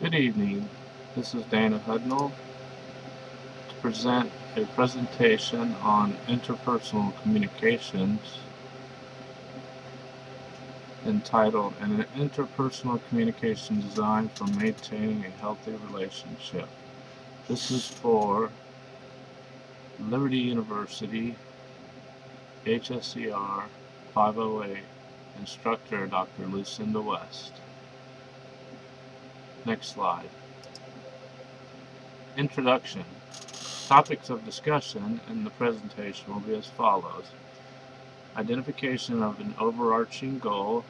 Good evening. This is Hudnall to present a presentation on interpersonal communications entitled An Interpersonal Communication Design for Maintaining a Healthy Relationship. This is for Liberty University, HSCR 508, instructor Dr. Lucinda West. Next slide. Introduction. Topics of discussion in the presentation will be as follows: identification of an overarching goal,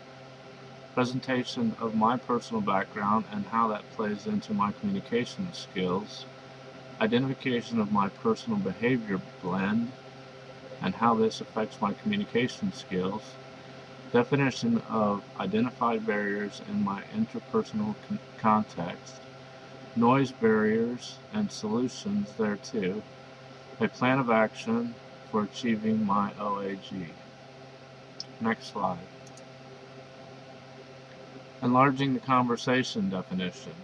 presentation of my personal background and how that plays into my communication skills, identification of my personal behavior blend and how this affects my communication skills, definition of identified barriers in my interpersonal context, noise barriers and solutions thereto, a plan of action for achieving my OAG. Next slide. Enlarging the conversation definition.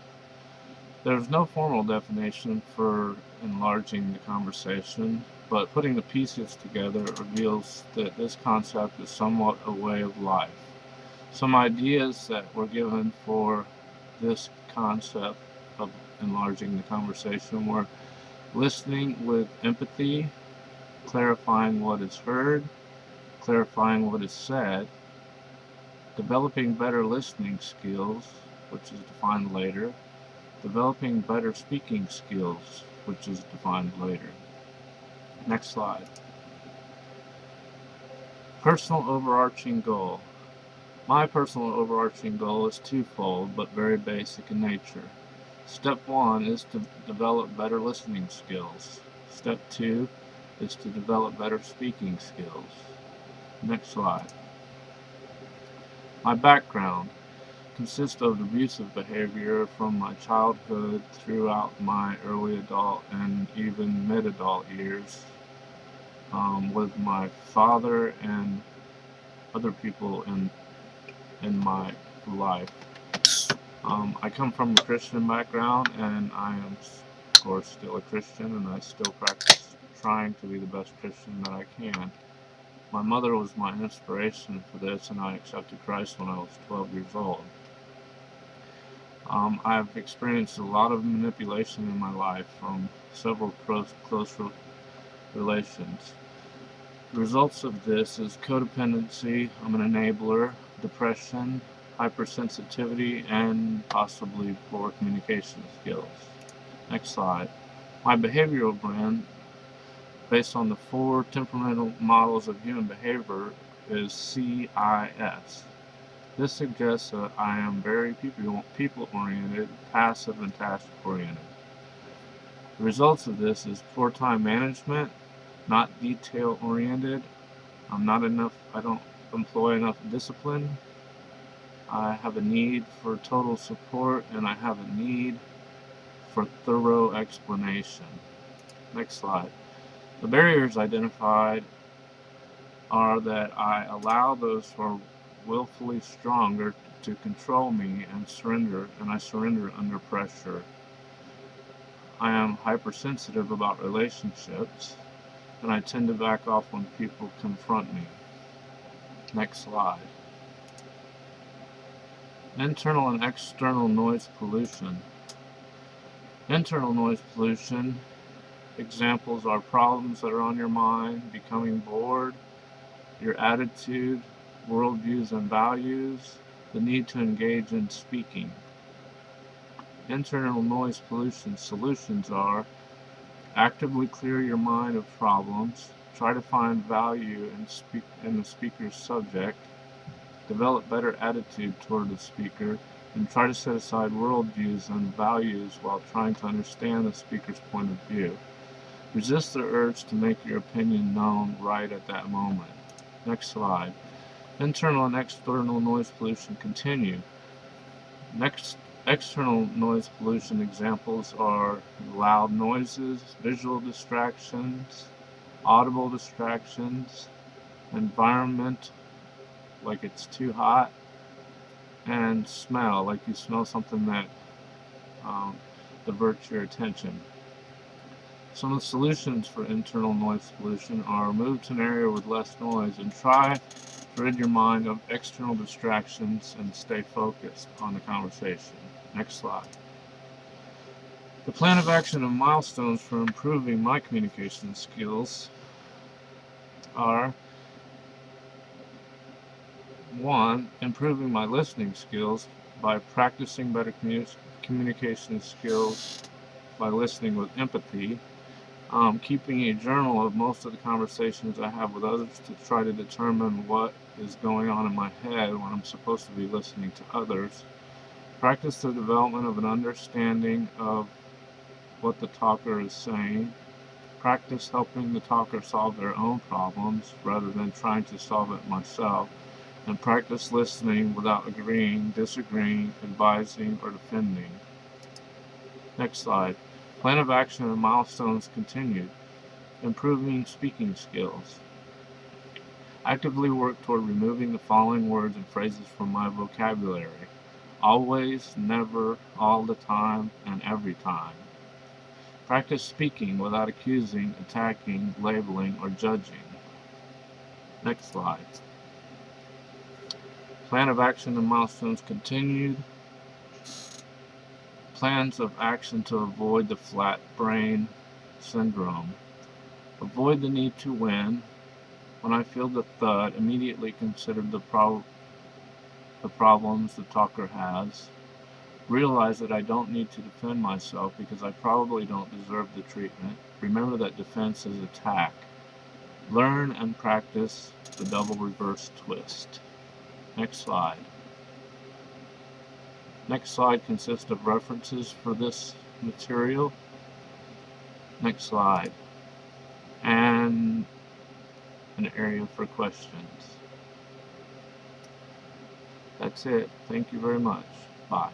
There's no formal definition for enlarging the conversation, but putting the pieces together reveals that this concept is somewhat a way of life. Some ideas that were given for this concept of enlarging the conversation were listening with empathy, clarifying what is heard, clarifying what is said, developing better listening skills, which is defined later, developing better speaking skills, which is defined later. Next slide. Personal overarching goal. My personal overarching goal is twofold, but very basic in nature. Step 1 is to develop better listening skills. Step 2 is to develop better speaking skills. Next slide. My background consists of abusive behavior from my childhood throughout my early adult and even mid-adult years with my father and other people in my life. I come from a Christian background, and I am, of course, still a Christian, and I still practice trying to be the best Christian that I can. My mother was my inspiration for this, and I accepted Christ when I was 12 years old. I've experienced a lot of manipulation in my life from several close relations. The results of this is codependency, I'm an enabler, depression, hypersensitivity, and possibly poor communication skills. Next slide. My behavioral blend, based on the 4 temperamental models of human behavior, is CIS. This suggests that I am very people-oriented, passive, and task-oriented. The results of this is poor time management, not detail-oriented. I don't employ enough discipline. I have a need for total support, and I have a need for thorough explanation. Next slide. The barriers identified are that I allow those who are willfully stronger to control me and I surrender under pressure. I am hypersensitive about relationships, and I tend to back off when people confront me. Next slide. Internal and external noise pollution. Internal noise pollution examples are problems that are on your mind, becoming bored, your attitude, worldviews and values, the need to engage in speaking. Internal noise pollution solutions are: actively clear your mind of problems, try to find value in the speaker's subject, develop better attitude toward the speaker, and try to set aside worldviews and values while trying to understand the speaker's point of view. Resist the urge to make your opinion known right at that moment. Next slide. Internal and external noise pollution continue. Next, external noise pollution examples are loud noises, visual distractions, audible distractions, environment, like it's too hot, and smell, like you smell something that divert your attention. Some of the solutions for internal noise pollution are move to an area with less noise and try to rid your mind of external distractions and stay focused on the conversation. Next slide. The plan of action and milestones for improving my communication skills are: 1. Improving my listening skills by practicing better communication skills by listening with empathy. Keeping a journal of most of the conversations I have with others to try to determine what is going on in my head when I'm supposed to be listening to others. Practice the development of an understanding of what the talker is saying. Practice helping the talker solve their own problems rather than trying to solve it myself. And practice listening without agreeing, disagreeing, advising, or defending. Next slide. Plan of action and milestones continued. Improving speaking skills. Actively work toward removing the following words and phrases from my vocabulary: always, never, all the time, and every time. Practice speaking without accusing, attacking, labeling, or judging. Next slide. Plan of action and milestones continued. Plans of action to avoid the flat brain syndrome. Avoid the need to win. When I feel the thud, immediately consider the problems the talker has. Realize that I don't need to defend myself because I probably don't deserve the treatment. Remember that defense is attack. Learn and practice the double reverse twist. Next slide. Next slide consists of references for this material. Next slide. And an area for questions. That's it. Thank you very much. Bye.